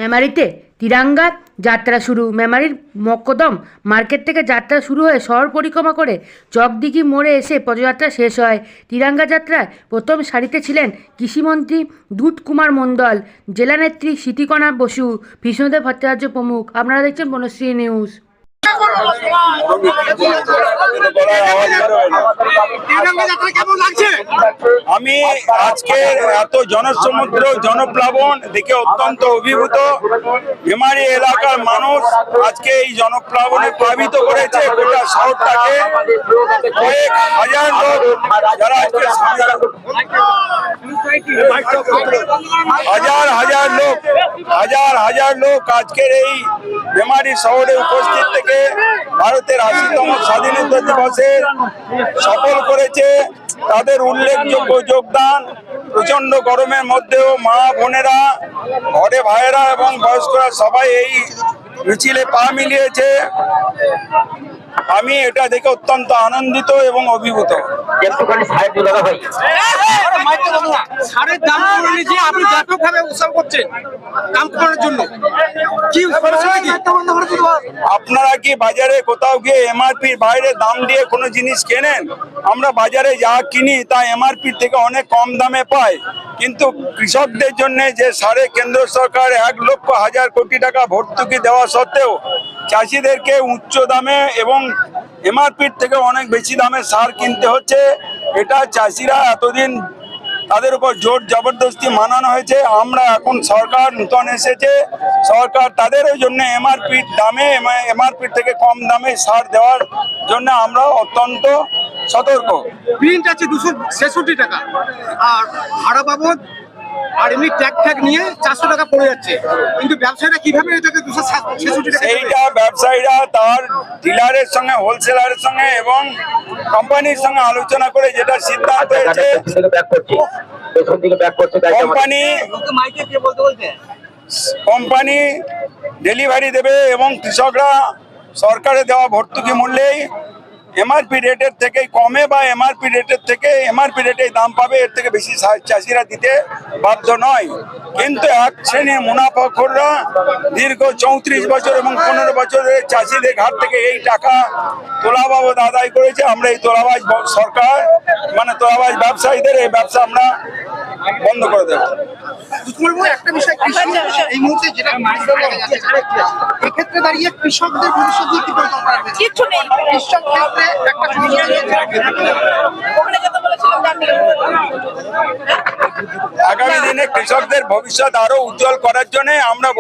মেমারিতে তিরঙ্গা যাত্রা শুরু। মেমারির মকদম মার্কেট থেকে যাত্রা শুরু হয়ে শহর পরিক্রমা করে চকদিঘি মোড়ে এসে পদযাত্রা শেষ হয়। তিরঙ্গা যাত্রায় প্রথম সারিতে ছিলেন কৃষিমন্ত্রী দুধ কুমার মণ্ডল, জেলানেত্রী স্মৃতিকণা বসু, বিষ্ণুদেব ভট্টাচার্য প্রমুখ। আপনারা দেখছেন বনশ্রী নিউজ। আমি আজকে এত জনসমুদ্র জনপ্লাবন দেখে অত্যন্ত অভিভূত। মেমারি এলাকার মানুষ আজকে এই জনপ্লাবনে প্লাবিত করেছে গোটা শহরটাকে। কয়েক হাজার লোক যারা আজকে হাজার লোক আজকের এই মেমারি শহরে উপস্থিত থেকে ভারতের ৮০তম স্বাধীনতা দিবসে সফল করেছে। তাদের উল্লেখযোগ্য যোগদান। প্রচন্ড গরমের মধ্যেও মা বোনেরা, ঘরে ভাইয়েরা এবং বয়স্করা সবাই এই মিছিলে পা মিলিয়েছে। আমি এটা দেখে অত্যন্ত আনন্দিত এবং অভিভূত। আপনারা কি বাজারে কোথাও গিয়ে এমআরপির বাইরে দাম দিয়ে কোনো জিনিস কেনেন? আমরা বাজারে যা কিনি তা এমআরপি থেকে অনেক কম দামে পাই, কিন্তু কৃষকদের জন্য যে সারে কেন্দ্র সরকার ১,০০,০০০ কোটি টাকা ভর্তুকি দেওয়া সত্ত্বেও চাষিদেরকে উচ্চ দামে এবং এমআরপির থেকে অনেক বেশি দামে সার কিনতে হচ্ছে। এটা চাষিরা এতদিন তাদের উপর জোর জবরদস্তি মানানো হয়েছে। আমরা এখন সরকার নূতন এসেছে, সরকার তাদের জন্য এমআরপির দামে এমআরপির থেকে কম দামে সার দেওয়ার জন্য আমরা অত্যন্ত সতর্ক। প্রিন্ট আছে 266 টাকা, আর ভাড়া বাবদ আর এমনি ট্যাগ নিয়ে 400 টাকা পড়ে যাচ্ছে, কিন্তু ব্যবসায়ীরা কিভাবে এটাকে 266 টাকা? এইটা ব্যবসায়ীরা তার ডিলারের সঙ্গে, হোলসেলারের সঙ্গে এবং কোম্পানির সঙ্গে আলোচনা করে যেটা সিদ্ধান্ত হয়েছে, কোম্পানি ডেলিভারি দেবে এবং কৃষকরা সরকারে দেওয়া ভর্তুকি মূল্যেই এমআরপি রেটের থেকে কমে বা এমআরপি রেটের থেকে এমআরপি রেটে দাম পাবে। এর থেকে বেশি চাষিরা দিতে বাধ্য নয়। কিন্তু এক শ্রেণীর মুনাফাখোররা দীর্ঘ ৩৪ বছর এবং ১৫ বছরের চাষিদের ঘাট থেকে এই টাকা তোলা বাবদ আদায় করেছে। আমরা এই তোলাবাজ সরকার তোলাবাজ ব্যবসায়ীদের এই ব্যবসা আমরা বন্ধ করে দেবো। একটা বিষয়, এই মুহূর্তে যেটা এক্ষেত্রে দাঁড়িয়ে কৃষকদের ভবিষ্যৎ নিয়ে কি পরিকল্পনা রয়েছে? কিছু নেই। কৃষক ক্ষেত্রে একটা আগামী দিনে কৃষকদের ভবিষ্যৎ আরো উজ্জ্বল করার জন্য আমরা